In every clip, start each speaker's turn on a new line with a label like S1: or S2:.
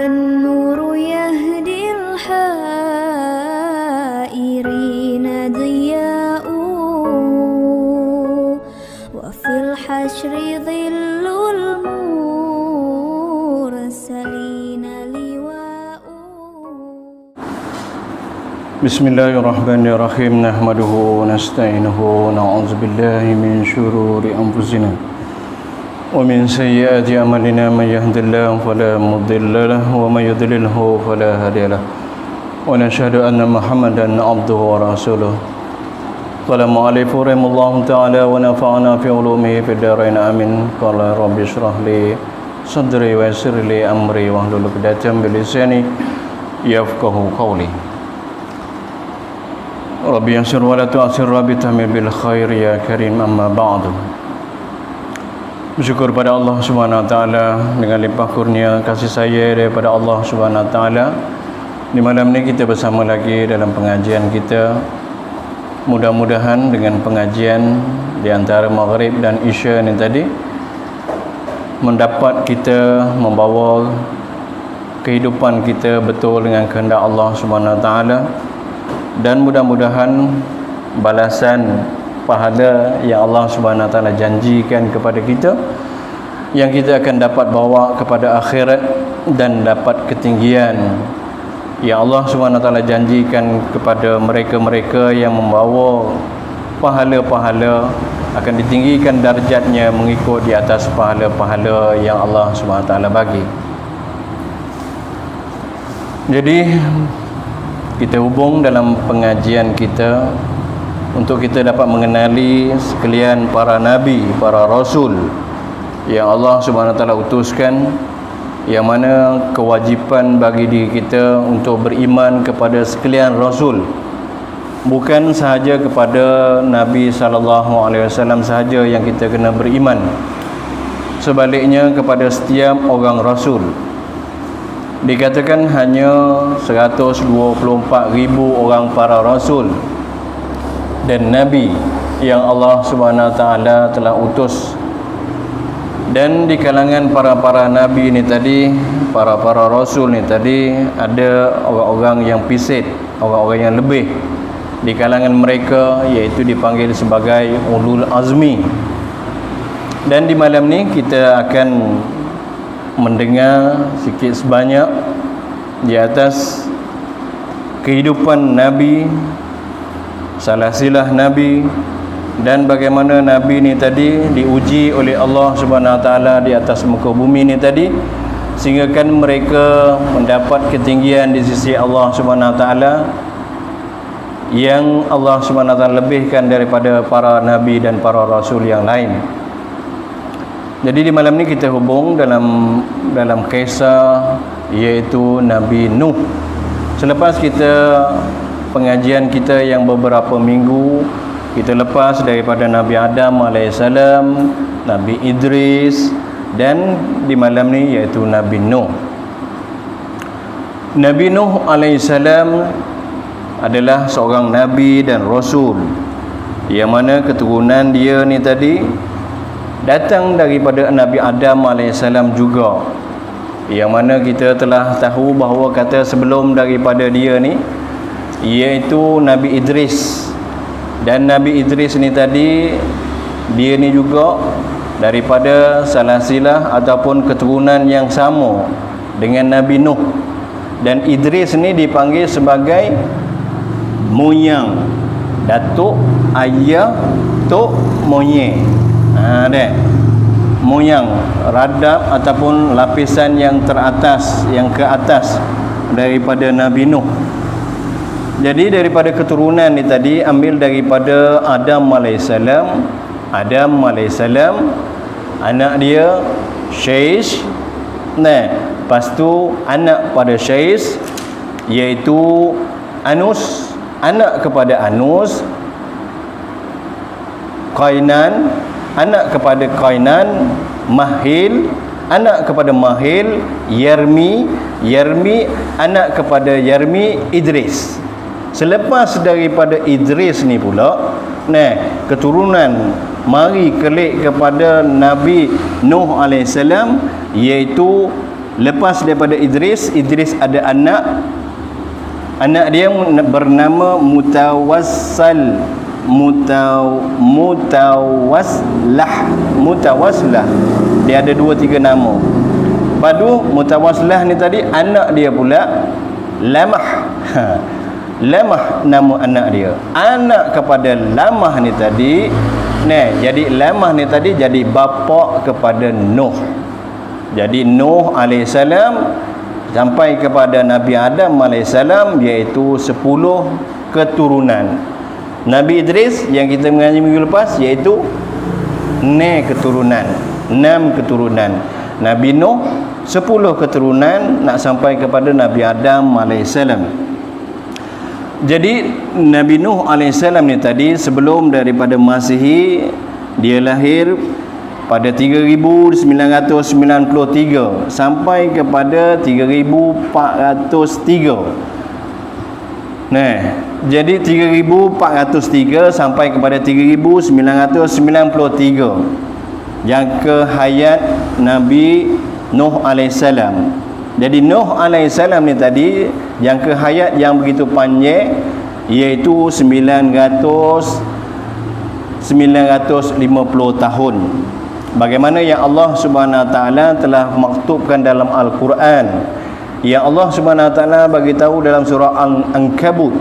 S1: والنور يهدي الحائرين ضياء وفي الحشر ظل المرسلين لواء.
S2: بسم الله الرحمن الرحيم نحمده ونستعينه ونعوذ بالله من شرور أنفسنا ومن سيئات أعمالنا من يهد الله فلا مضل له ومن يضلله فلا هادي له ونشهد أن محمدا عبده ورسوله. السلام عليكم ورحمة الله تعالى ونفعنا في علومه في الدارين آمين. قال رب اشرح لي صدري ويسر لي أمري واحلل عقدة من لساني يفقهوا قولي. Rabbi yassir wa la tu'assir Rabbi tahmil bil khair ya karim amma ba'du. Bersyukur pada Allah Subhanahu wa taala dengan limpah kurnia kasih sayang daripada Allah Subhanahu wa taala. Di malam ini kita bersama lagi dalam pengajian kita. Mudah-mudahan dengan pengajian di antara Maghrib dan Isya ini tadi mendapat kita membawa kehidupan kita betul dengan kehendak Allah Subhanahu wa taala. Dan mudah-mudahan balasan pahala yang Allah Subhanahu wa taala janjikan kepada kita yang kita akan dapat bawa kepada akhirat dan dapat ketinggian yang Allah Subhanahu wa taala janjikan kepada mereka-mereka yang membawa pahala-pahala akan ditinggikan darjatnya mengikut di atas pahala-pahala yang Allah Subhanahu wa taala bagi. Jadi kita hubung dalam pengajian kita untuk kita dapat mengenali sekalian para nabi, para rasul yang Allah Subhanahu wa taala utuskan, yang mana kewajipan bagi diri kita untuk beriman kepada sekalian rasul, bukan sahaja kepada Nabi sallallahu alaihi wasallam sahaja yang kita kena beriman, sebaliknya kepada setiap orang rasul. Dikatakan hanya 124,000 orang para rasul dan nabi yang Allah Subhanahu wa taala telah utus. Dan di kalangan para nabi ni tadi, para rasul ni tadi, ada orang-orang yang pisit, orang-orang yang lebih. Di kalangan mereka iaitu dipanggil sebagai ulul azmi. Dan di malam ni kita akan mendengar sikit sebanyak di atas kehidupan Nabi, silsilah Nabi, dan bagaimana Nabi ni tadi diuji oleh Allah Subhanahu wa taala di atas muka bumi ni tadi, sehingga kan mereka mendapat ketinggian di sisi Allah Subhanahu wa taala yang Allah Subhanahu wa taala lebihkan daripada para nabi dan para rasul yang lain. Jadi di malam ni kita hubung dalam kisah iaitu Nabi Nuh. Selepas kita pengajian kita yang beberapa minggu kita lepas daripada Nabi Adam alaihissalam, Nabi Idris, dan di malam ni iaitu Nabi Nuh. Nabi Nuh alaihissalam adalah seorang nabi dan rasul yang mana keturunan dia ni tadi datang daripada Nabi Adam AS juga, yang mana kita telah tahu bahawa kata sebelum daripada dia ni iaitu Nabi Idris. Dan Nabi Idris ni tadi dia ni juga daripada silsilah ataupun keturunan yang sama dengan Nabi Nuh. Dan Idris ni dipanggil sebagai moyang, datuk, ayah, tok, moyang. Moyang, radap ataupun lapisan yang teratas, yang ke atas daripada Nabi Nuh. Jadi daripada keturunan ni tadi ambil daripada Adam alaihissalam. Adam alaihissalam, anak dia Syais. Lepas tu anak pada Syais iaitu Anus, anak kepada Anus Qainan, anak kepada Qainan Mahil, anak kepada Mahil Yarmi, anak kepada Yarmi Idris. Selepas daripada Idris ni pula, keturunan mari kelik kepada Nabi Nuh alaihissalam, iaitu Lepas daripada Idris ada anak dia bernama Mutawaslah. Dia ada 2-3 nama. Padu Mutawaslah ni tadi anak dia pula Lamah. Lamah nama anak dia. Anak kepada Lamah ni tadi, jadi Lamah ni tadi jadi bapa kepada Nuh. Jadi Nuh alaihissalam sampai kepada Nabi Adam alaihissalam, iaitu 10 keturunan. Nabi Idris yang kita mengaji minggu lepas iaitu 6 keturunan. Nabi Nuh 10 keturunan nak sampai kepada Nabi Adam alaihissalam. Jadi Nabi Nuh alaihissalam ni tadi sebelum daripada Masihi, dia lahir pada 3993 sampai kepada 3403. Jadi 3403 sampai kepada 3993 jangka hayat Nabi Nuh alaihissalam. Jadi Nuh alaihissalam ni tadi jangka hayat yang begitu panjang, iaitu 950 tahun. Bagaimana yang Allah Subhanahu Wa Taala telah maktubkan dalam Al-Quran. Yang Allah Subhanahu Wa Taala bagi tahu dalam surah Al-Ankabut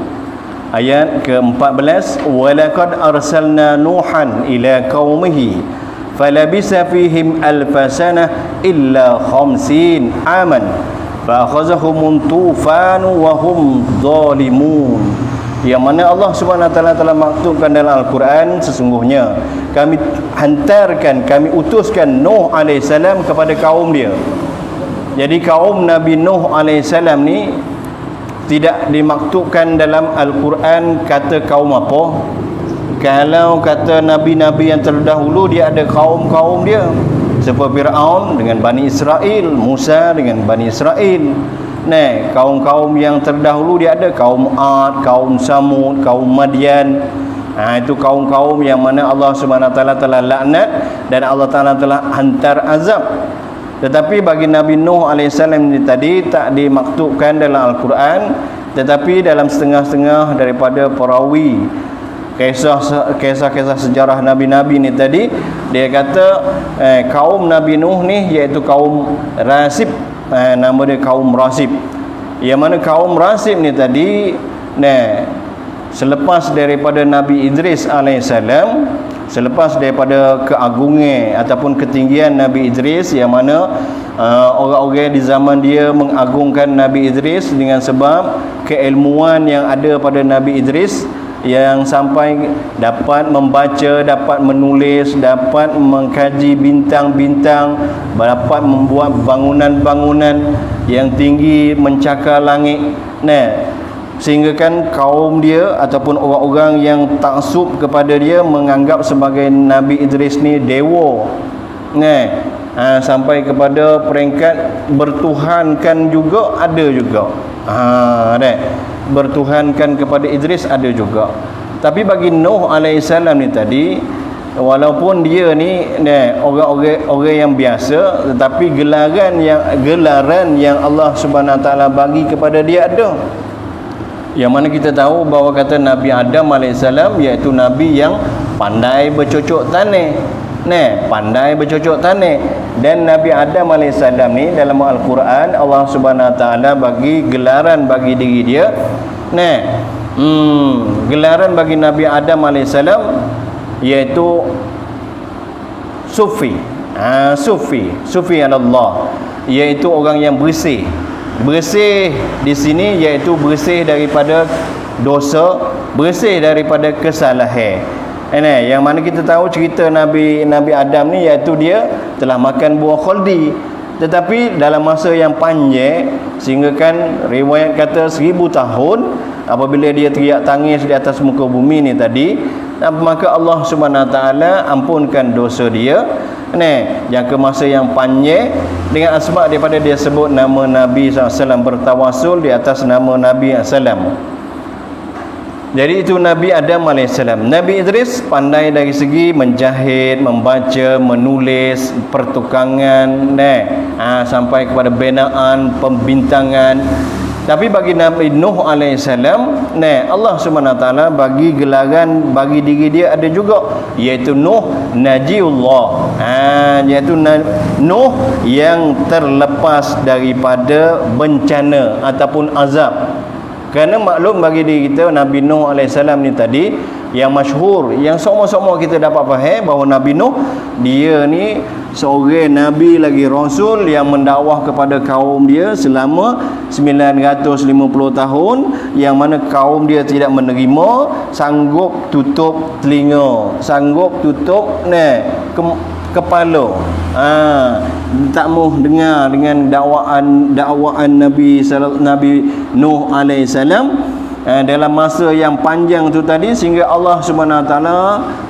S2: ayat ke-14, walaqad arsalna nuhan ila qaumihi falabisa fihim alfasana illa 50 aman fa'akhazahum tufanu wa hum zalimun. Yang mana Allah Subhanahu Wa Taala telah maktubkan dalam Al-Quran, sesungguhnya kami utuskan Nuh alaihissalam kepada kaum dia. Jadi kaum Nabi Nuh alaihissalam ni tidak dimaktubkan dalam Al-Quran kata kaum apa. Kalau kata nabi-nabi yang terdahulu, dia ada kaum-kaum dia, seperti Fir'aun dengan Bani Israel, Musa dengan Bani Israel. Kaum-kaum yang terdahulu dia ada kaum Ad, kaum Samud, kaum Madian. Itu kaum-kaum yang mana Allah Subhanahu Wa Taala telah laknat dan Allah Taala telah hantar azab. Tetapi bagi Nabi Nuh alaihissalam ini tadi tak dimaktubkan dalam Al-Quran, tetapi dalam setengah-setengah daripada perawi kisah-kisah sejarah Nabi-Nabi ni tadi, dia kata kaum Nabi Nuh ni iaitu kaum Rasib. Nama dia kaum Rasib. Yang mana kaum Rasib ni tadi, selepas daripada Nabi Idris alaihissalam, selepas daripada keagungan ataupun ketinggian Nabi Idris, yang mana orang-orang di zaman dia mengagungkan Nabi Idris dengan sebab keilmuan yang ada pada Nabi Idris, yang sampai dapat membaca, dapat menulis, dapat mengkaji bintang-bintang, dapat membuat bangunan-bangunan yang tinggi mencakar langit. Sehingga kan kaum dia ataupun orang-orang yang taksub kepada dia menganggap sebagai Nabi Idris ni dewa. Sampai kepada peringkat bertuhankan juga ada juga. Bertuhankan kepada Idris ada juga. Tapi bagi Nuh alaihissalam ni tadi, walaupun dia ni orang yang biasa, tetapi gelaran yang Allah Subhanahu Wa Taala bagi kepada dia ada. Yang mana kita tahu bahawa kata Nabi Adam alaihissalam iaitu Nabi yang pandai bercocok tanah. Pandai bercocok tanah. Dan Nabi Adam alaihissalam ni dalam Al-Quran Allah Subhanahu Wa Taala bagi gelaran bagi diri dia. Gelaran bagi Nabi Adam alaihissalam iaitu Sufi. Sufi Allah, iaitu orang yang bersih. Bersih di sini iaitu bersih daripada dosa, bersih daripada kesalahan. Yang mana kita tahu cerita Nabi Adam ni, iaitu dia telah makan buah khaldi, tetapi dalam masa yang panjang, sehingga kan riwayat kata 1000 tahun apabila dia teriak tangis di atas muka bumi ni tadi, maka Allah Subhanahu Wa Taala ampunkan dosa dia. Jangka masa yang panjang dengan sebab daripada dia sebut nama Nabi SAW, bertawasul di atas nama Nabi SAW. Jadi itu Nabi Adam AS. Nabi Idris pandai dari segi menjahit, membaca, menulis, pertukangan, sampai kepada binaan, pembintangan. Tapi bagi Nabi Nuh AS, Allah SWT bagi gelaran bagi diri dia ada juga, iaitu Nuh Najiullah. Iaitu Nuh yang terlepas daripada bencana ataupun azab. Kerana maklum bagi diri kita, Nabi Nuh AS ni tadi yang masyhur, yang semua-semua kita dapat faham bahawa Nabi Nuh dia ni seorang Nabi lagi Rasul yang mendakwah kepada kaum dia selama 950 tahun, yang mana kaum dia tidak menerima, sanggup tutup telinga, sanggup tutup kepala, tak mau dengar dengan dakwaan Nabi Nuh alaihi salam dalam masa yang panjang tu tadi, sehingga Allah SWT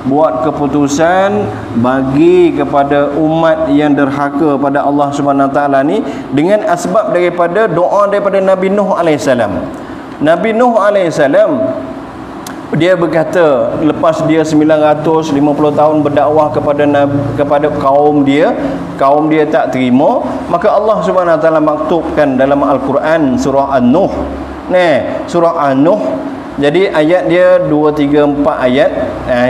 S2: buat keputusan bagi kepada umat yang derhaka pada Allah SWT ni dengan asbab daripada doa daripada Nabi Nuh alaihi salam. Nabi Nuh alaihi salam dia berkata, lepas dia 950 tahun berdakwah kepada kaum dia tak terima, maka Allah SWT maktubkan dalam Al-Quran surah An-Nuh. Surah An-Nuh, jadi ayat dia 2, 3, 4 ayat.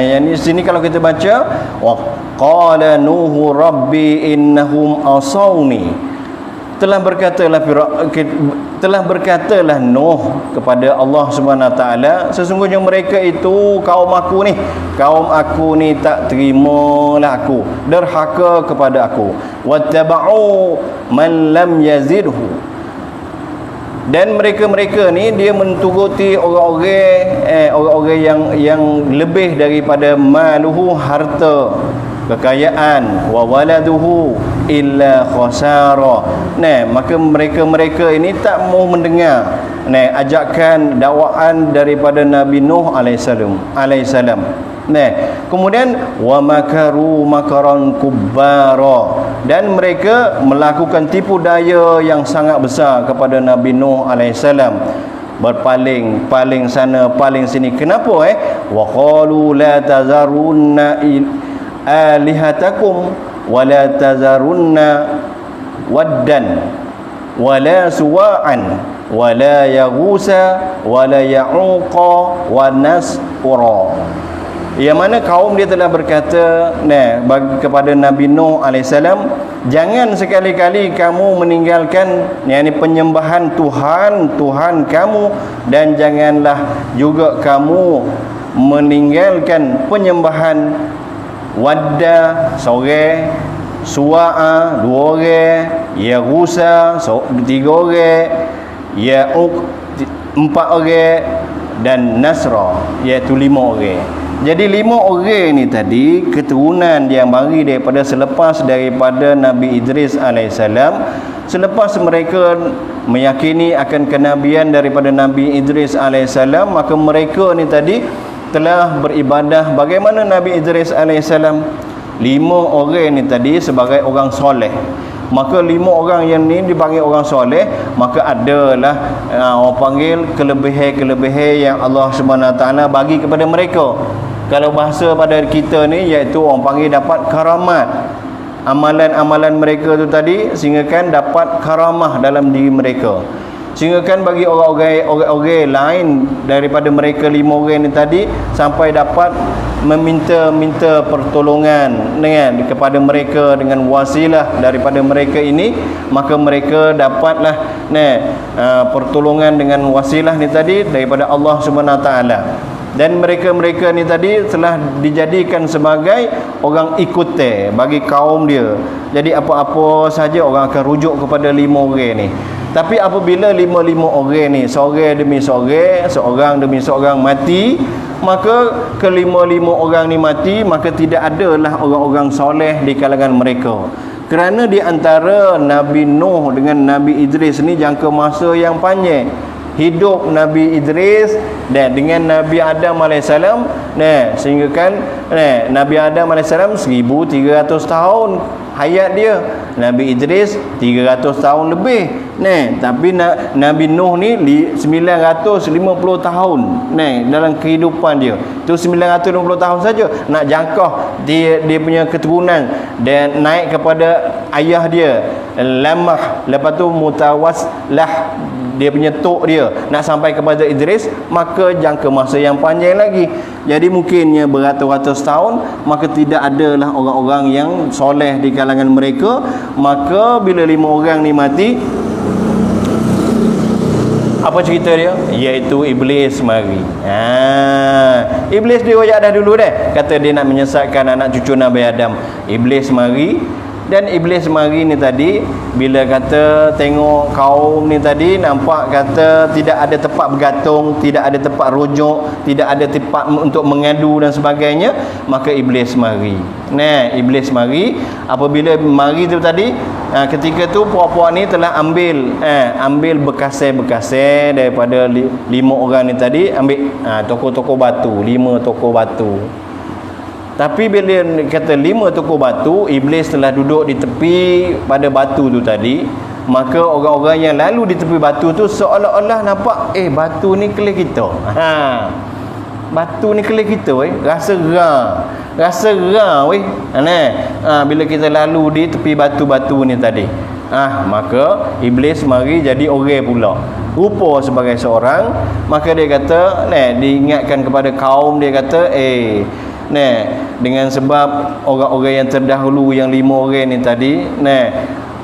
S2: Yang di sini kalau kita baca, wa qala nuhu rabbi innahum asawni, telah berkatalah Nuh kepada Allah SWT, sesungguhnya mereka itu kaum aku ni tak terimalah aku, derhaka kepada aku. Wattaba'u man lam yazidhu, dan mereka ni dia menturuti orang-orang yang lebih daripada maluhu, harta, kekayaan, wa waladuhu illa khasara. Maka mereka ini tak mau mendengar ajakan dakwaan daripada Nabi Nuh alaihissalam. Kemudian wa makaru makaran kubbara, dan mereka melakukan tipu daya yang sangat besar kepada Nabi Nuh alaihissalam, berpaling sana paling sini. Kenapa? Wa qalu la tazarunna alihatakum wa la tazarunna waddan wa la suwa'an wa la yaghusa wa la ya'uqa wa nasura. Yang mana kaum dia telah berkata kepada Nabi Nuh AS, jangan sekali-kali kamu meninggalkan penyembahan Tuhan kamu, dan janganlah juga kamu meninggalkan penyembahan Wadda seorang, Suwa'a dua orang, Yaghusa tiga orang, Ya'uq empat orang, dan Nasra iaitu 5 orang. Jadi 5 orang ni tadi keturunan yang bagi selepas daripada Nabi Idris alaihissalam. Selepas mereka meyakini akan kenabian daripada Nabi Idris alaihissalam, maka mereka ni tadi telah beribadah bagaimana Nabi Idris alaihissalam. 5 orang ni tadi sebagai orang soleh. Maka 5 orang yang ni dipanggil orang soleh, maka adalah orang panggil kelebihan yang Allah SWT bagi kepada mereka. Kalau bahasa pada kita ni, iaitu orang panggil dapat karamat. Amalan-amalan mereka tu tadi sehingga kan dapat karamah dalam diri mereka. Sehingga kan bagi orang-orang lain daripada mereka 5 orang ni tadi sampai dapat meminta pertolongan kepada mereka dengan wasilah daripada mereka ini, maka mereka dapatlah pertolongan dengan wasilah ni tadi daripada Allah SWT. Dan mereka ni tadi telah dijadikan sebagai orang ikuti bagi kaum dia. Jadi apa-apa saja orang akan rujuk kepada 5 orang ni. Tapi apabila 5 orang ni seorang demi seorang demi seorang mati, maka kelima-lima orang ni mati, maka tidak adalah orang-orang soleh di kalangan mereka. Kerana di antara Nabi Nuh dengan Nabi Idris ni jangka masa yang panjang. Hidup Nabi Idris dan dengan Nabi Adam AS, sehingga kan Nabi Adam AS 1300 tahun hayat dia. Nabi Idris 300 tahun lebih. Tapi Nabi Nuh ni 950 tahun dalam kehidupan dia. Tu 950 tahun saja nak jangkau dia punya keturunan dan naik kepada ayah dia Lamah, lepas tu Mutawaslah dia punya tok dia nak sampai kepada Idris, maka jangka masa yang panjang lagi. Jadi mungkinnya beratus-ratus tahun, maka tidak adalah orang-orang yang soleh di kalangan mereka. Maka bila 5 orang ni mati, apa cerita dia? Iaitu Iblis mari. Iblis dia royak dah dulu dah. Kata dia nak menyesatkan anak cucu Nabi Adam. Iblis mari. Dan Iblis mari ni tadi, bila kata tengok kaum ni tadi, nampak kata tidak ada tempat bergantung, tidak ada tempat rujuk, tidak ada tempat untuk mengadu dan sebagainya, maka Iblis mari. Iblis mari. Apabila mari tu tadi, ketika tu puak-puak ni telah ambil bekas-bekas daripada 5 orang ni tadi, ambil toko-toko batu, 5 toko batu. Tapi bila kata 5 toko batu, Iblis telah duduk di tepi pada batu tu tadi. Maka orang-orang yang lalu di tepi batu tu seolah-olah nampak, batu ni kelih kita. Batu ni kelih kita rasa gerang bila kita lalu di tepi batu-batu ni tadi. Maka Iblis mari jadi orang pula, rupa sebagai seorang. Maka dia kata, diingatkan kepada kaum, dia kata, dengan sebab orang-orang yang terdahulu yang 5 orang ni tadi,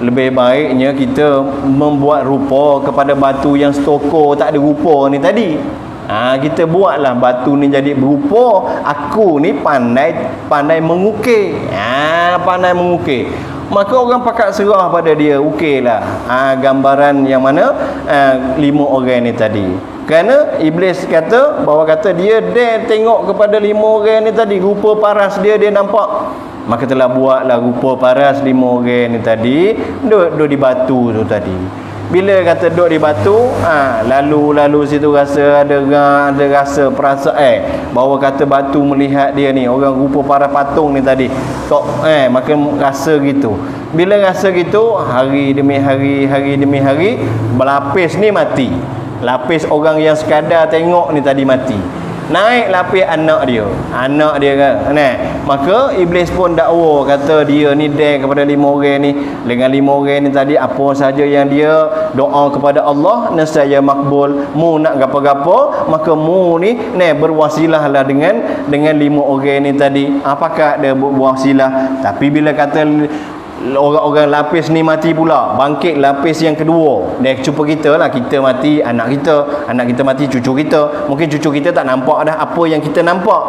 S2: lebih baiknya kita membuat rupa kepada batu yang stoko tak ada rupa ni tadi. Kita buatlah batu ni jadi berupa aku ni pandai mengukir. Pandai mengukir. Maka orang pakat serah pada dia, ukirlah gambaran yang mana 5 orang ni tadi. Kerana Iblis kata dia tengok kepada 5 orang ni tadi, rupa paras dia nampak. Maka telah buatlah rupa paras 5 orang ni tadi, duduk di batu tu tadi. Bila kata duduk di batu, lalu situ rasa ada rasa perasaan bahawa kata batu melihat dia ni, orang rupa paras patung ni tadi. Maka rasa gitu. Bila rasa gitu, hari demi hari, berlapis ni mati. Lapis orang yang sekadar tengok ni tadi mati. Naik lapis anak dia kan. Maka Iblis pun dakwa, kata dia ni kepada 5 orang ni. Dengan 5 orang ni tadi, apa saja yang dia doa kepada Allah, nescaya makbul. Mu nak gapo-gapo, maka mu ni berwasilahlah dengan 5 orang ni tadi. Apakah dia berwasilah? Tapi bila kata orang-orang lapis ni mati pula, bangkit lapis yang kedua. Dia cuba kita lah, kita mati, anak kita mati, cucu kita. Mungkin cucu kita tak nampak dah apa yang kita nampak,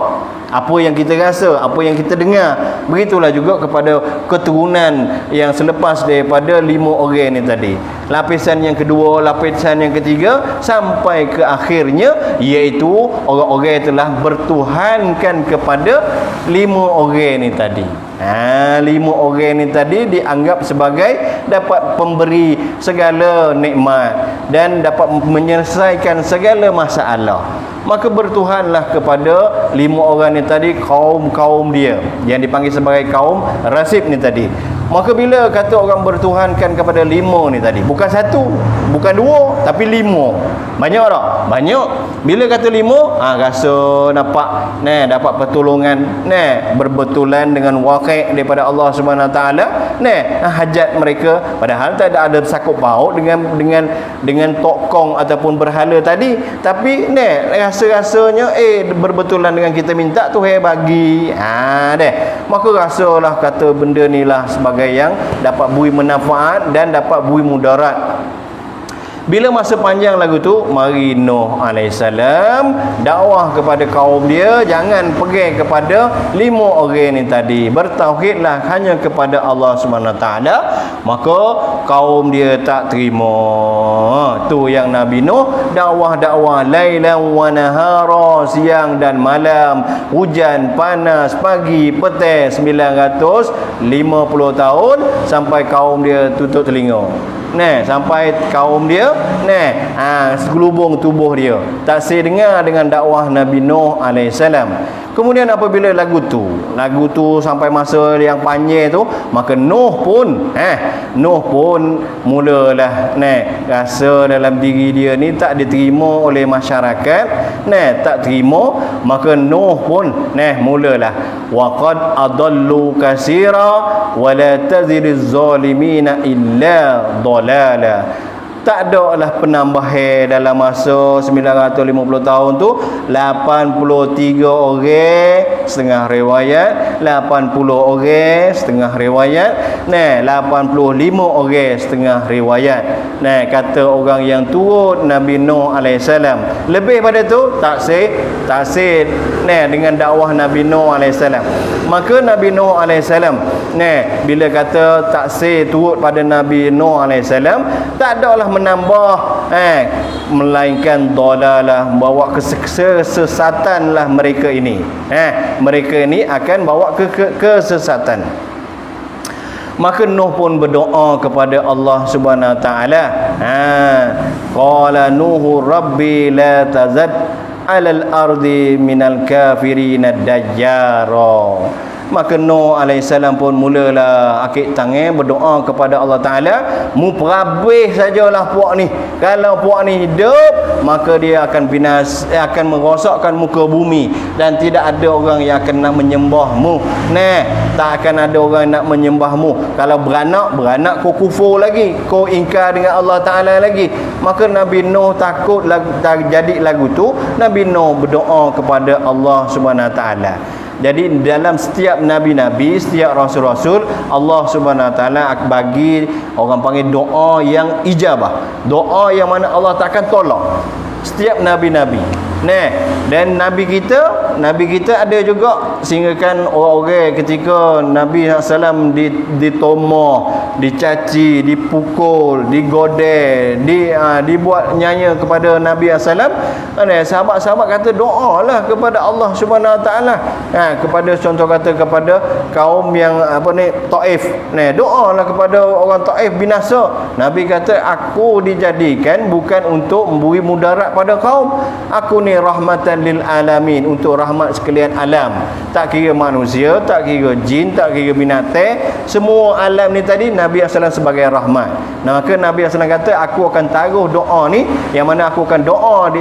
S2: apa yang kita rasa, apa yang kita dengar. Begitulah juga kepada keturunan yang selepas daripada 5 orang ni tadi. Lapisan yang kedua, lapisan yang ketiga, sampai ke akhirnya, iaitu orang-orang yang telah bertuhankan kepada 5 orang ni tadi. 5 orang ni tadi dianggap sebagai dapat pemberi segala nikmat dan dapat menyelesaikan segala masalah. Maka bertuhanlah kepada 5 orang ni tadi, kaum-kaum dia yang dipanggil sebagai kaum Rasib ni tadi. Maka bila kata orang bertuhankan kepada 5 ni tadi, bukan 1, bukan 2, tapi 5. Banyak tak? Banyak. Bila kata 5, rasa nampak dapat pertolongan, berbetulan dengan waqi' daripada Allah Subhanahu Wa Taala, hajat mereka, padahal tak ada sakut paut dengan tokong ataupun berhala tadi, tapi rasa-rasanya berbetulan dengan kita minta Tuhan bagi. Maka rasalah kata benda ni lah sebagai yang dapat bui manfaat dan dapat bui mudarat. Bila masa panjang lagu tu, mari Nuh AS dakwah kepada kaum dia, jangan pergi kepada 5 orang ni tadi, bertauhidlah hanya kepada Allah SWT. Maka kaum dia tak terima. Tu yang Nabi Nuh dakwah lailan wa nahara, siang dan malam, hujan panas, pagi petang, 950 tahun sampai kaum dia tutup telinga. sampai kaum dia segelubung tubuh dia tak sedengar dengan dakwah Nabi Nuh alaihissalam. Kemudian apabila lagu tu sampai masa yang panjang tu, maka Nuh pun mulalah rasa dalam diri dia ni tak diterima oleh masyarakat, tak terima, maka Nuh pun mulalah waqad adallu katsira wa la taziriz zalimina illa dalala. Tak ada lah penambahan dalam masa 950 tahun tu 83 orang setengah riwayat, 80 orang setengah riwayat, 85 orang setengah riwayat. Kata orang yang turut Nabi Nuh alaihissalam. Lebih pada tu tak sah dengan dakwah Nabi Nuh alaihissalam. Maka Nabi Nuh alaihissalam bila kata tak sah turut pada Nabi Nuh alaihissalam, tak ada lah menambah melainkan dalalah, bawa kesesatanlah mereka ini. Mereka ini akan bawa kesesatan. Maka Nuh pun berdoa kepada Allah Subhanahu wa taala. Qala Nuhu rabbi la tazad 'alal ardi minal kafirina dajjara. Maka Nuh alaihissalam pun mulalah akik tangan berdoa kepada Allah Ta'ala, mu perabih sajalah puak ni. Kalau puak ni hidup, maka dia akan akan merosakkan muka bumi dan tidak ada orang yang akan nak menyembahmu. Tak akan ada orang nak menyembahmu. Kalau beranak kau kufur lagi, kau ingkar dengan Allah Ta'ala lagi. Maka Nabi Nuh takut jadi lagu tu, Nabi Nuh berdoa kepada Allah Subhanahu Wa Ta'ala. Jadi dalam setiap nabi-nabi, setiap rasul-rasul, Allah Subhanahu Wa Taala bagi orang panggil doa yang ijabah. Doa yang mana Allah takkan tolak. Setiap nabi-nabi. Dan nabi kita ada juga, sehingga kan orang-orang ketika Nabi SAW ditoma, dicaci, dipukul, digodeh, dibuat nyanya kepada Nabi SAW. Sahabat-sahabat kata doalah kepada Allah Subhanahu Wa Taala. Kepada contoh kata kepada kaum yang Taif. Doalah kepada orang Taif binasa. Nabi kata aku dijadikan bukan untuk memberi mudarat pada kaum. Aku ni rahmatan lil alamin, untuk rahmat sekalian alam. Tak kira manusia, tak kira jin, tak kira binatang, semua alam ni tadi Nabi SAW sebagai rahmat. Maka Nabi SAW kata aku akan taruh doa ni, yang mana aku akan doa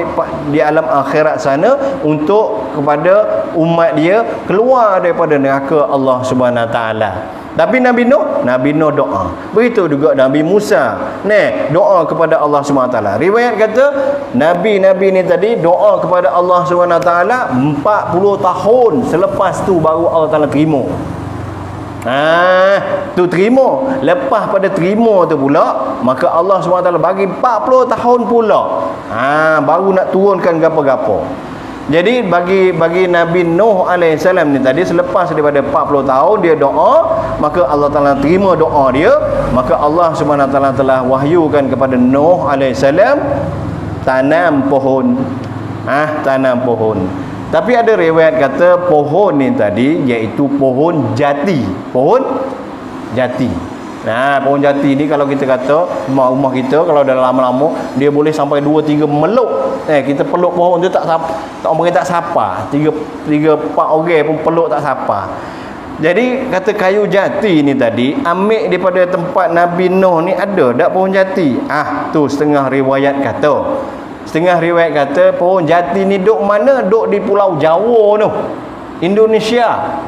S2: di alam akhirat sana untuk kepada umat dia keluar daripada neraka Allah Subhanahu Wa Taala. Tapi Nabi Nuh doa. Begitu juga Nabi Musa. Doa kepada Allah SWT. Riwayat kata Nabi-Nabi ni tadi doa kepada Allah SWT 40 tahun. Selepas tu baru Allah Ta'ala terima. Tu terima. Lepas pada terima tu pula, maka Allah SWT bagi 40 tahun pula. Baru nak turunkan gapa-gapa. Jadi bagi Nabi Nuh alaihissalam ni tadi, selepas daripada 40 tahun dia doa, maka Allah Ta'ala terima doa dia. Maka Allah Subhanahu Wa Ta'ala telah wahyukan kepada Nuh alaihissalam tanam pohon. Tanam pohon. Tapi ada riwayat kata pohon ni tadi iaitu pohon jati. Pohon jati. Pohon jati ni kalau kita kata rumah kita kalau dah lama-lama dia boleh sampai 2-3 meluk. Kita peluk pohon tu tak orang tak sapa. 3-4 orang pun peluk tak sapa. Jadi kata kayu jati ni tadi ambil daripada tempat Nabi Nuh ni ada tak pohon jati? Tu setengah riwayat kata. Setengah riwayat kata pohon jati ni duk mana? Duk di Pulau Jawa tu, Indonesia.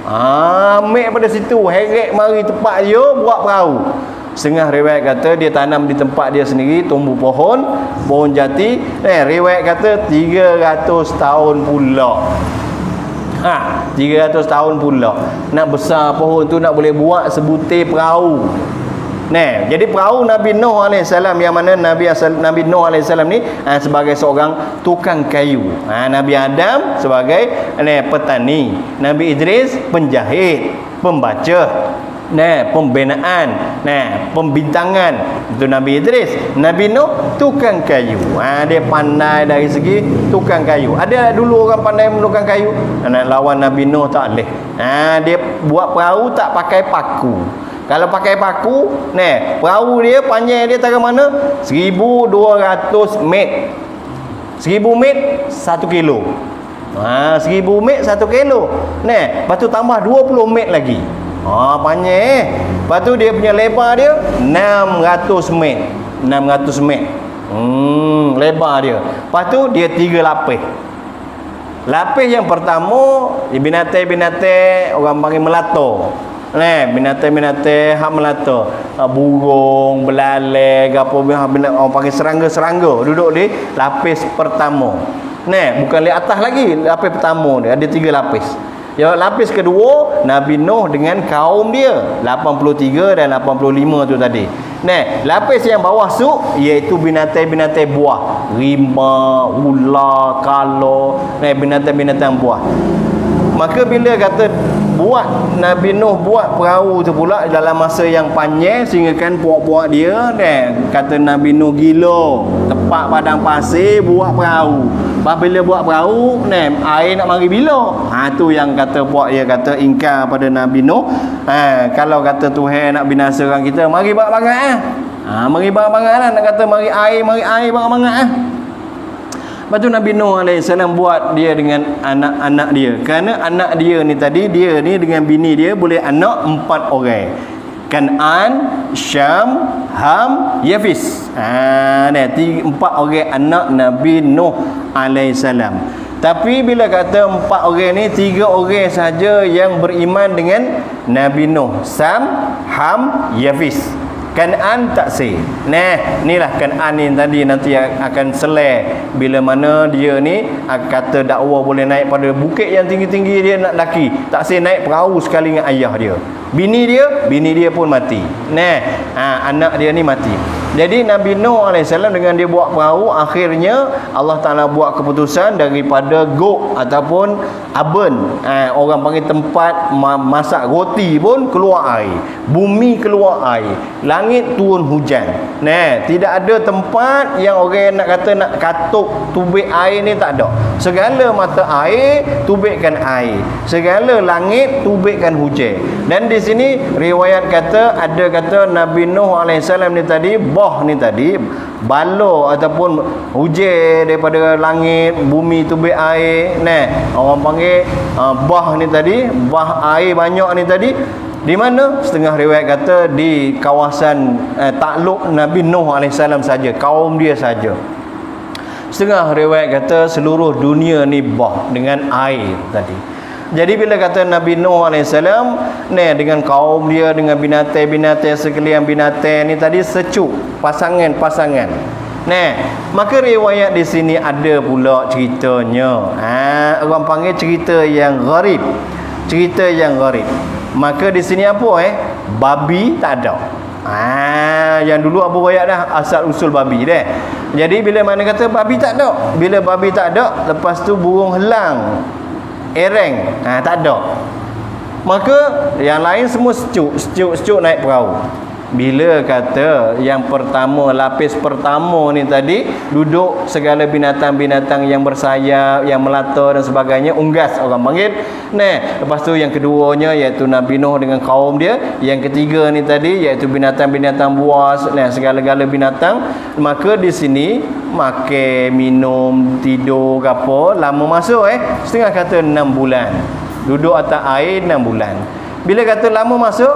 S2: Ambil pada situ, heret mari tempat dia buat perahu. Setengah riwayat kata dia tanam di tempat dia sendiri, tumbuh pohon jati. Riwayat kata 300 tahun pula. 300 tahun pula. Nak besar pohon tu, nak boleh buat sebutir perahu. Jadi perahu Nabi Nuh alaihissalam, yang mana Nabi Nuh alaihissalam ni sebagai seorang tukang kayu. Nabi Adam sebagai petani, Nabi Idris penjahit, pembaca, pembinaan, pembintangan. Itu Nabi Idris. Nabi Nuh tukang kayu. Dia pandai dari segi tukang kayu. Ada dulu orang pandai menukang kayu. Nak lawan Nabi Nuh tak boleh. Dia buat perahu tak pakai paku. Kalau pakai paku, perahu dia panjang dia tahu mana? 1200 meter. 1000 meter 1 kilo. 1000 meter 1 kilo. Lepas tu tambah 20 meter lagi. Panjang. Lepas tu dia punya lebar dia 600 meter. 600 meter. Lebar dia. Lepas tu dia 3 lapis. Lapis yang pertama, binatang-binatang orang panggil melata. Binatang-binatang hak melata. Burung, belalai, gapo orang panggil serangga-serangga duduk di lapis pertama. Bukan di atas lagi, lapis pertama dia ada 3 lapis. Ya, lapis kedua Nabi Nuh dengan kaum dia 83 dan 85 tu tadi. Lapis yang bawah tu iaitu binatang-binatang buah, rimba, ular, kala, binatang-binatang buah. Maka bila kata buat Nabi Nuh buat perahu tu pula dalam masa yang panjang sehingga kan puak-puak dia kata Nabi Nuh gila, tepat padang pasir buat perahu. Bila buat perahu air nak mari bila. Tu yang kata puak dia kata ingkar pada Nabi Nuh. Kalau kata Tuhan nak binasakan kita, mari bangat-bangat mari bangat-bangat lah. Nak kata mari air bangat-bangat Lepas tu Nabi Nuh AS buat dia dengan anak-anak dia. Kerana anak dia ni tadi, dia ni dengan bini dia boleh anak 4 orang. Kan'an, Syam, Ham, Yafis. 4 orang anak Nabi Nuh AS. Tapi bila kata 4 orang ni, 3 orang saja yang beriman dengan Nabi Nuh. Sam, Ham, Yafis. Kan'an tak say. Inilah Kan'an ni tadi nanti akan selai bila mana dia ni kata dakwah boleh naik pada bukit yang tinggi-tinggi dia nak laki. Tak say naik perahu sekali dengan ayah dia. Bini dia pun mati. Anak dia ni mati. Jadi Nabi Nuh AS dengan dia buat perahu, akhirnya Allah Ta'ala buat keputusan daripada gok ataupun aben, orang panggil tempat masak roti pun keluar air, bumi keluar air, langit turun hujan. Tidak ada tempat yang orang nak kata nak katuk tubik air ni, tak ada. Segala mata air tubikkan air, segala langit tubikkan hujan. Dan di sini riwayat kata, ada kata Nabi Nuh AS ni tadi, ni tadi bala ataupun hujan daripada langit, bumi tubik air. Orang panggil bah ni tadi, bah air banyak ni tadi. Di mana? Setengah riwayat kata di kawasan takluk Nabi Nuh AS saja, kaum dia saja. Setengah riwayat kata seluruh dunia ni bah dengan air tadi. Jadi bila kata Nabi Nuh AS dengan kaum dia, dengan binatang-binatang sekalian binatang ni tadi secuk, pasangan-pasangan. Maka riwayat di sini ada pula ceritanya. Orang panggil cerita yang gharib. Cerita yang gharib. Maka di sini apa babi tak ada. Yang dulu Abu Bayat dah asal usul babi dah. Jadi bila mana kata babi tak ada, bila babi tak ada, lepas tu burung helang, ereng, tak ada. Maka yang lain semua sejuk naik perahu. Bila kata yang pertama, lapis pertama ni tadi, duduk segala binatang-binatang yang bersayap, yang melata dan sebagainya, unggas orang panggil. Lepas tu yang keduanya iaitu Nabi Nuh dengan kaum dia. Yang ketiga ni tadi iaitu binatang-binatang buas, segala-gala binatang. Maka di sini makan, minum, tidur ke apa, lama masuk setengah kata 6 bulan. Duduk atas air 6 bulan. Bila kata lama masuk,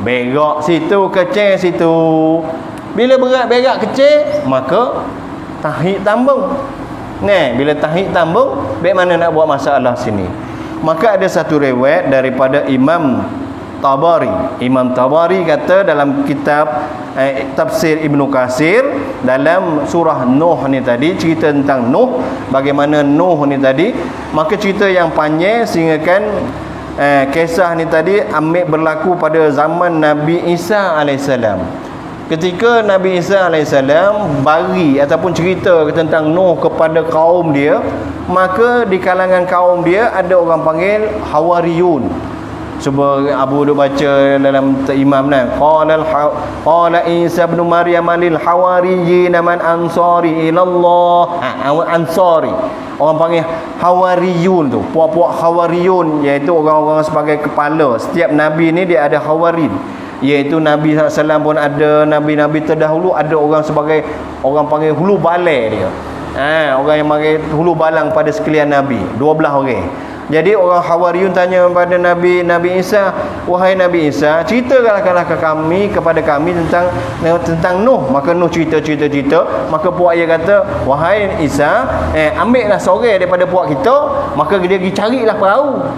S2: berak situ, kecil situ. Bila berak kecil, maka tahik tambung. Bila tahik tambung, baik mana nak buat masalah sini. Maka ada satu riwayat daripada Imam Tabari. Imam Tabari kata dalam kitab tafsir Ibnu Katsir, dalam surah Nuh ni tadi, cerita tentang Nuh, bagaimana Nuh ni tadi. Maka cerita yang panjang sehingga kan kisah ni tadi ambil berlaku pada zaman Nabi Isa AS. Ketika Nabi Isa AS bagi ataupun cerita tentang Nuh kepada kaum dia, maka di kalangan kaum dia ada orang panggil Hawariyun. Cuba Abu duk baca dalam imam qala Isa ibn Maryam lil hawariyyin man ansari ila Allah. Ansari orang panggil Hawariyun tu, puak-puak Hawariyun, iaitu orang-orang sebagai kepala. Setiap nabi ni dia ada hawarin, iaitu Nabi SAW pun ada, Nabi-Nabi terdahulu ada orang sebagai orang panggil hulu balai dia. Orang yang panggil hulu balang pada sekalian Nabi, 12 orang. Jadi orang Hawariyun tanya kepada Nabi Isa, wahai Nabi Isa, ceritakanlah kepada kami tentang Nuh. Maka Nuh cerita. Maka puak dia kata, wahai Isa, ambillah seorang daripada puak kita, maka dia pergi carilah perahu.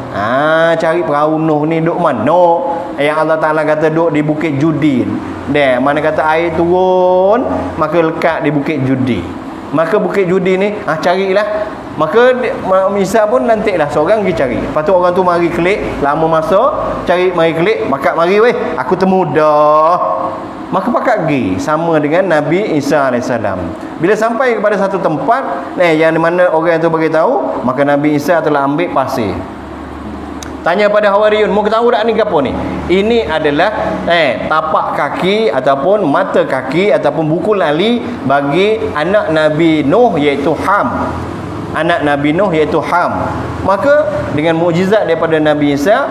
S2: Cari perahu Nuh ni duk mana? Yang Allah Taala kata duk di Bukit Judi. Mana kata air turun, maka lekat di Bukit Judi. Maka Bukit Judi ni carilah. Maka Isa pun nantilah seorang pergi cari. Lepas tu orang tu mari klik, lama masa cari, mari klik, mari weh, aku temu dah. Maka pakat pergi sama dengan Nabi Isa AS. Bila sampai kepada satu tempat yang di mana orang tu bagi tahu, maka Nabi Isa telah ambil pasir. Tanya pada Hawariyun, mau tahu tak ni apa ni? Ini adalah tapak kaki ataupun mata kaki ataupun buku lali bagi anak Nabi Nuh, iaitu Ham. Anak Nabi Nuh iaitu Ham. Maka dengan mukjizat daripada Nabi Isa,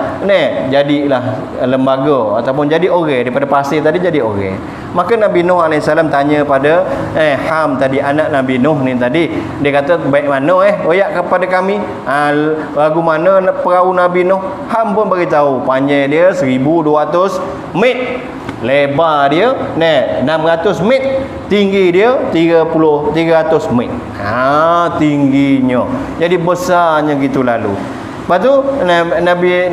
S2: jadilah lembaga ataupun jadi orang daripada pasir tadi jadi orang. Maka Nabi Nuh AS tanya pada Ham tadi, anak Nabi Nuh ni tadi, dia kata baik mana royak kepada kami lagu mana perahu Nabi Nuh. Ham pun beritahu panjang dia 1200 meter, lebar dia 600 meter, tinggi dia 300 meter. Tingginya. Jadi besarnya gitu lalu. Lepas tu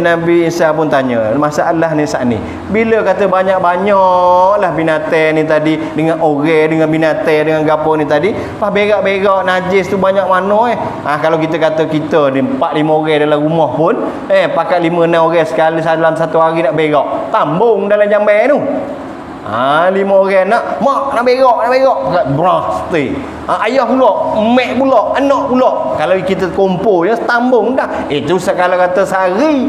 S2: Nabi Isa pun tanya, masalah ni saat ni, bila kata banyak-banyaklah binatang ni tadi, dengan orang, dengan binatang, dengan gapo ni tadi, pas berak-berak najis tu banyak mana kalau kita kata kita ni 4-5 orang dalam rumah pun pakat 5-6 orang sekali dalam satu hari nak berak, tambung dalam jamban tu. 5 orang nak berak berasti. Ayah pula, mak pula, anak pula. Kalau kita kumpul ya setambung dah. Itu sekala kata sehari,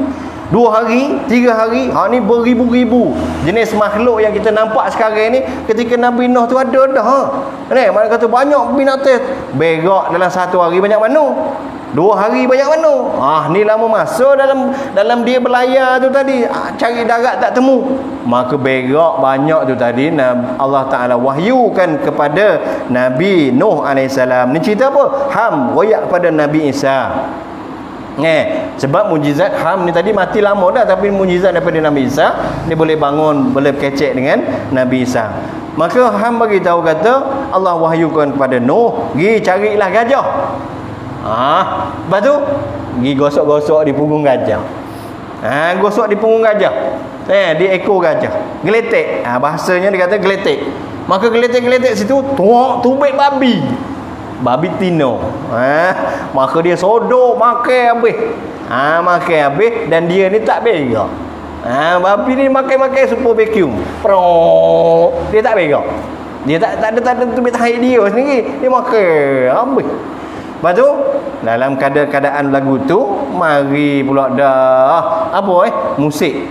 S2: 2 hari, 3 hari, ni beribu-ribu jenis makhluk yang kita nampak sekarang ni. Ketika Nabi Nuh tu ada dah. Mana kata banyak binatang berak dalam satu hari banyak mana? 2 hari banyak mana? Ni lama masa dalam dia berlayar tu tadi, cari darat tak temu. Maka berak banyak tu tadi Allah Ta'ala wahyukan kepada Nabi Nuh AS. Ni cerita apa? Ham royak kepada Nabi Isa. Sebab mujizat Ham ni tadi mati lama dah, tapi mujizat daripada Nabi Isa, dia boleh bangun, boleh kecek dengan Nabi Isa. Maka Ham bagi tahu kata Allah wahyukan kepada Nuh, pergi carilah gajah. Lepas tu pergi gosok-gosok di punggung gajah. Gosok di punggung gajah, di ekor gajah, geletek. Bahasanya dia kata geletek. Maka geletek-geletek situ tubik babi tino. Maka dia sodok makan habis dan dia ni tak berak. Babi ni makan super vacuum. Dia tak berak. Dia tak ada tubik tahi dia sendiri. Dia makan habis. Lepas tu dalam keadaan lagu tu mari pula dah musik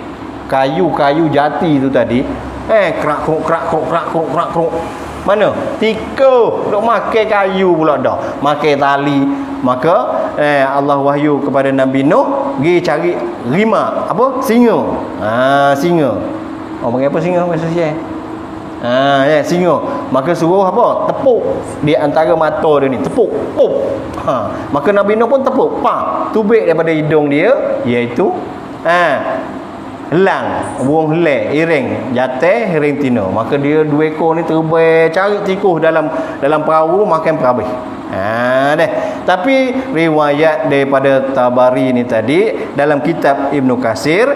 S2: kayu-kayu jati tu tadi krak krok. Mana tika duk makan kayu pula dah, makan tali. Maka Allah wahyu kepada Nabi Nuh pergi cari rimah, singa. Singa. Panggil apa singa bahasa Malaysia? Singa. Maka suruh tepuk di antara mata dia ni, tepuk. Maka Nabi Nuh pun tepuk, tubik daripada hidung dia, iaitu helang, burung helang, iring jatah, iring tino. Maka dia 2 ekor ni terbang cari tikus dalam perahu, makan perabih. Tapi riwayat daripada Tabari ni tadi dalam kitab Ibnu Katsir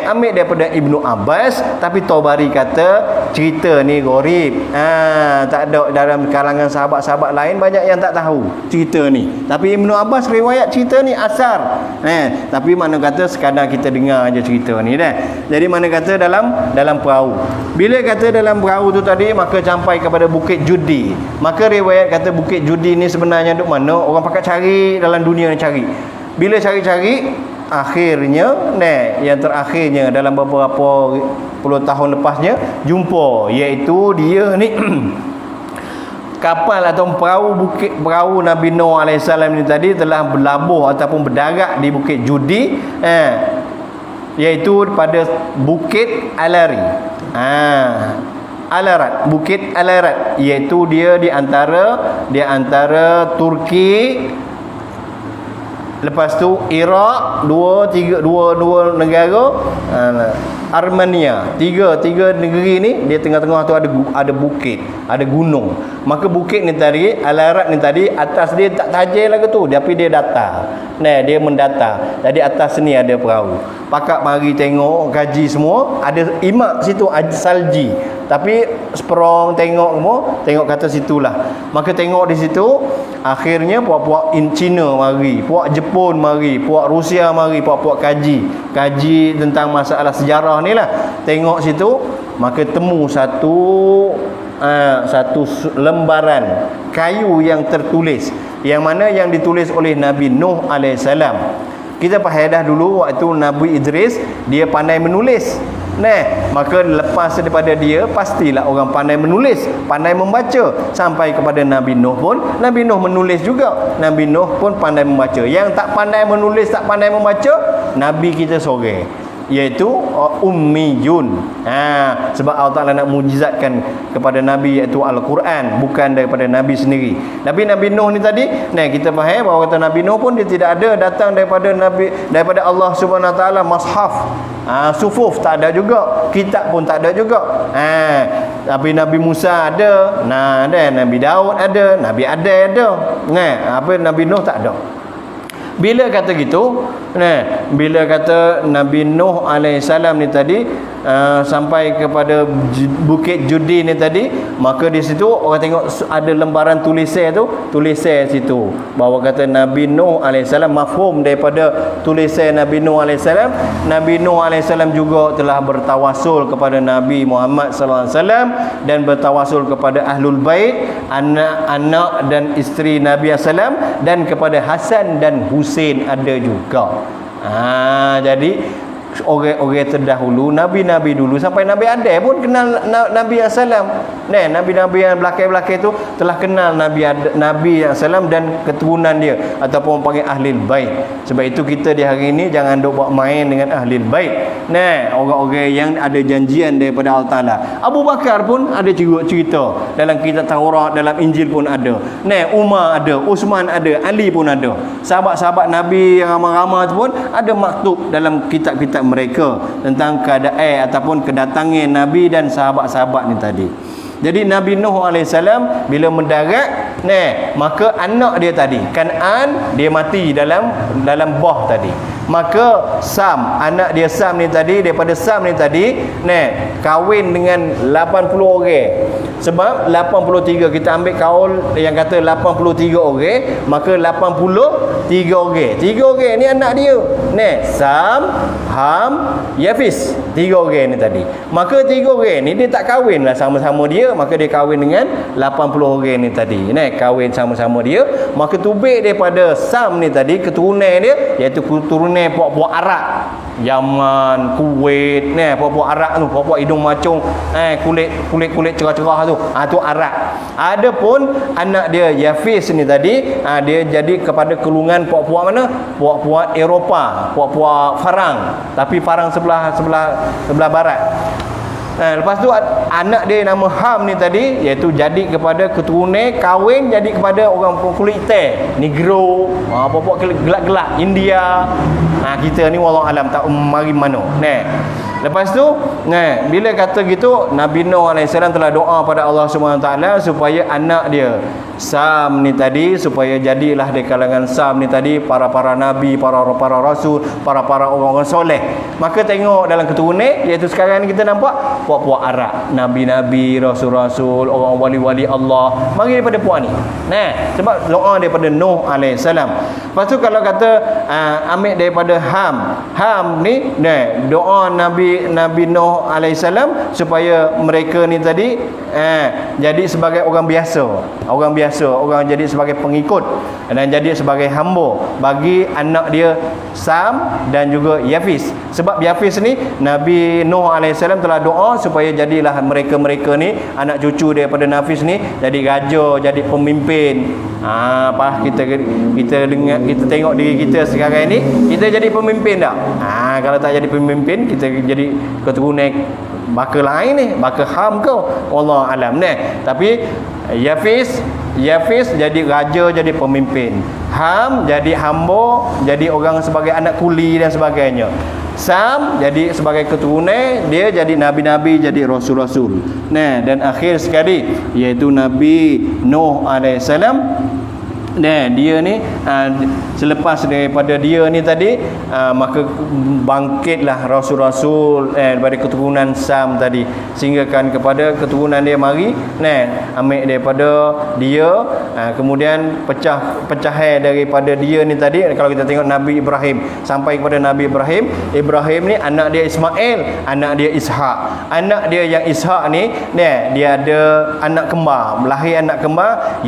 S2: ambil daripada Ibnu Abbas, tapi Tabari kata cerita ni gharib. Tak ada dalam kalangan sahabat-sahabat lain, banyak yang tak tahu cerita ni. Tapi Ibnu Abbas riwayat cerita ni asar. Tapi mana kata sekadar kita dengar aja cerita ni Jadi mana kata dalam perahu. Bila kata dalam perahu tu tadi, maka sampai kepada Bukit Judi. Maka riwayat kata Bukit Judi ni sebenarnya duk mana? Orang pakat cari dalam dunia ni cari. Bila cari-cari, akhirnya yang terakhirnya dalam beberapa puluh tahun lepasnya jumpa, iaitu dia ni kapal atau perahu Nabi Nuh AS ni tadi telah berlabuh ataupun berdarat di Bukit Judi. iaitu pada Bukit Alari. Alarat, Bukit Alarat, iaitu dia di antara Turki, lepas tu Iraq, dua negara, Armenia, tiga negeri ni, dia tengah-tengah tu ada bukit, ada gunung. Maka bukit ni tadi, Alarat ni tadi, atas dia tak tajam lagi tu, tapi dia datar. Dia mendatar. Jadi atas ni ada perahu. Pakak mari tengok, kaji semua, ada imak situ salji. Tapi seperong tengok semua, tengok kata situlah. Maka tengok di situ, akhirnya puak-puak Cina mari, puak Jepun mari, puak Rusia mari, puak-puak kaji tentang masalah sejarah ni lah. Tengok situ, maka temu satu lembaran kayu yang tertulis, yang mana yang ditulis oleh Nabi Nuh AS. Kita faedah dulu waktu Nabi Idris, dia pandai menulis. Maka lepas daripada dia, pastilah orang pandai menulis, pandai membaca. Sampai kepada Nabi Nuh pun, Nabi Nuh menulis juga. Nabi Nuh pun pandai membaca. Yang tak pandai menulis, tak pandai membaca, Nabi kita sore, iaitu ummiyun. Sebab Allah Ta'ala nak mujizatkan kepada Nabi, iaitu Al-Quran, bukan daripada Nabi sendiri. Nabi Nuh ni tadi, kita faham bahawa kata Nabi Nuh pun dia tidak ada datang daripada Allah Subhanahu Wa Ta'ala mushaf, sufuf tak ada juga, kitab pun tak ada juga. Tapi Nabi Musa ada, Nabi Daud ada, Nabi Adam ada. Nabi Nuh tak ada. Bila kata gitu, bila kata Nabi Nuh alaihissalam ni tadi sampai kepada Bukit Judi ni tadi, maka di situ orang tengok ada lembaran tulisan situ bahawa kata Nabi Nuh alaihissalam, mafhum daripada tulisan Nabi Nuh alaihissalam, Nabi Nuh alaihissalam juga telah bertawasul kepada Nabi Muhammad sallallahu alaihi wasallam dan bertawasul kepada ahlul bait, anak-anak dan isteri Nabi sallam, dan kepada Hasan dan Husain ada juga. Jadi orang-orang terdahulu, nabi-nabi dulu sampai Nabi Adam pun kenal Nabi sallam. Nabi-nabi yang belakang-belakang tu telah kenal Nabi sallam dan keturunan dia, ataupun panggil ahlul bait. Sebab itu kita di hari ini jangan duk buat main dengan ahlul bait. Orang-orang yang ada janjian daripada Allah Taala. Abu Bakar pun ada cerita dalam kitab Taurat, dalam Injil pun ada. Umar ada, Uthman ada, Ali pun ada. Sahabat-sahabat Nabi yang ramai-ramai tu pun ada maktub dalam kitab-kitab mereka tentang keadaan ataupun kedatangan Nabi dan sahabat-sahabat ni tadi. Jadi Nabi Nuh alaihissalam bila mendarat, maka anak dia tadi, Kan'an, dia mati dalam bah tadi. Maka Sam, anak dia Sam ni tadi, daripada Sam ni tadi, kahwin dengan 80 orang. Sebab 83, kita ambil kaul yang kata 83 orang, maka 83 orang. 3 orang ni anak dia. Sam, Ham, Yafis. 3 orang ni tadi. Maka 3 orang ni dia tak kahwin lah sama-sama dia, maka dia kahwin dengan 80 orang ni tadi. Kahwin sama-sama dia, maka tubik daripada Sam ni tadi, keturunan dia iaitu keturunan puak-puak Arab, Yaman, Kuwait, puak-puak Arab tu, puak-puak hidung macung, kulit cerah-cerah tu, tu Arab. Adapun anak dia Yafis ni tadi, dia jadi kepada kelungan puak-puak mana? Puak-puak Eropah, puak-puak Farang, tapi Farang sebelah barat. Lepas tu anak dia nama Ham ni tadi, iaitu jadi kepada keturunan, kahwin jadi kepada orang kulit hitam, Negro, puak-puak gelap-gelap India. Kita ni wallahu alam tak mari mana. Lepas tu, bila kata gitu, Nabi Nuh alaihissalam telah doa pada Allah Subhanahu taala supaya anak dia Sam ni tadi, supaya jadilah di kalangan Sam ni tadi para nabi, para rasul, para orang-orang soleh. Maka tengok dalam keturunan, iaitu sekarang ni kita nampak puak-puak Arab, nabi-nabi, rasul-rasul, orang wali-wali Allah, mari daripada puak ni. Sebab doa daripada Nuh alaihissalam. Lepas tu kalau kata ambil daripada Ham ni, doa Nabi Nabi Nuh alaihissalam supaya mereka ni tadi jadi sebagai orang biasa, orang jadi sebagai pengikut dan jadi sebagai hamba bagi anak dia Sam dan juga Yafis. Sebab Yafis ni Nabi Nuh alaihissalam telah doa supaya jadilah mereka ni anak cucu daripada Nafis ni jadi raja, jadi pemimpin. Apa kita dengar, kita tengok diri kita sekarang ni, kita jadi pemimpin tak? Kalau tak jadi pemimpin, kita jadi keturunan baka lain ni, baka Ham ke? Wallah alam ni. Tapi Yafis jadi raja, jadi pemimpin. Ham jadi hamba, jadi orang sebagai anak kuli dan sebagainya. Sam jadi sebagai keturunan, dia jadi nabi-nabi, jadi rasul-rasul. Dan akhir sekali iaitu Nabi Nuh alaihissalam. Dia ni selepas daripada dia ni tadi maka bangkitlah rasul-rasul daripada keturunan Sam tadi, sehinggakan kepada keturunan dia mari ambil daripada dia, kemudian pecah daripada dia ni tadi. Kalau kita tengok Nabi Ibrahim sampai kepada Nabi Ibrahim ni anak dia Ismail, anak dia Ishak. Anak dia yang Ishak ni dia ada anak kembar, melahir anak kembar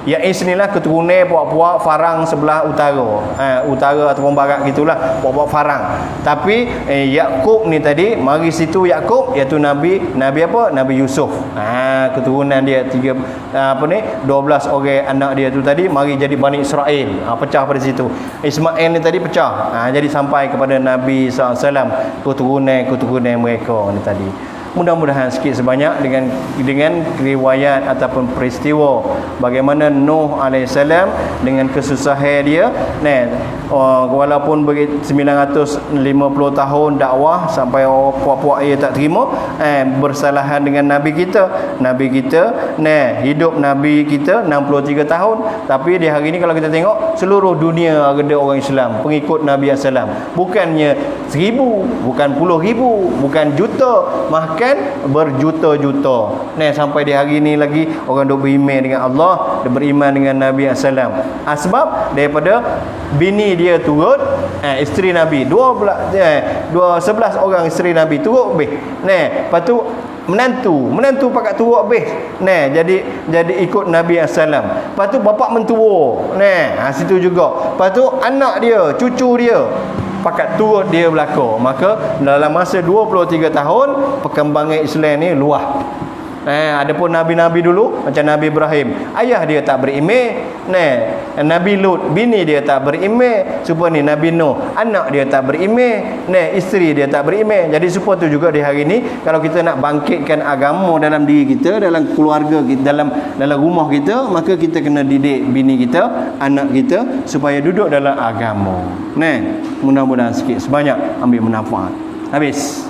S2: Ya'is ni lah keturunan puak-puak Farang sebelah utara ataupun barat gitulah, puak-puak Farang. Tapi Yakub ni tadi mari situ Yakub iaitu Nabi apa? Nabi Yusuf. Keturunan dia 12 orang anak dia tu tadi mari jadi Bani Israel. Pecah pada situ. Ismail ni tadi pecah. Jadi sampai kepada Nabi SAW, keturunan mereka ni tadi. Mudah-mudahan sikit sebanyak dengan riwayat ataupun peristiwa bagaimana Nuh alaihissalam dengan kesusahan dia walaupun 950 tahun dakwah sampai puak-puak ia tak terima, bersalahan dengan Nabi kita hidup Nabi kita 63 tahun, tapi di hari ini kalau kita tengok seluruh dunia ada orang Islam pengikut Nabi SAW, bukannya 1000, bukan puluh ribu, bukan juta, bahkan berjuta-juta. Sampai di hari ini lagi orang duk beriman dengan Allah, duk beriman dengan Nabi SAW. Sebab daripada bini dia turut, isteri Nabi 11 orang isteri Nabi turut lebih. Lepas tu menantu pakat turut habis. Jadi ikut Nabi SAW. Lepas tu bapak mentua. Situ juga. Lepas tu anak dia, cucu dia pakat turut dia belaka. Maka dalam masa 23 tahun perkembangan Islam ni luah. Adapun nabi-nabi dulu macam Nabi Ibrahim, ayah dia tak beriman. Nabi Lut, bini dia tak beriman. Supaya ni Nabi Nuh, anak dia tak beriman. Isteri dia tak beriman. Jadi supaya tu juga di hari ni kalau kita nak bangkitkan agama dalam diri kita, dalam keluarga kita, dalam rumah kita, maka kita kena didik bini kita, anak kita supaya duduk dalam agama. Mudah-mudahan sikit sebanyak ambil manfaat. Habis.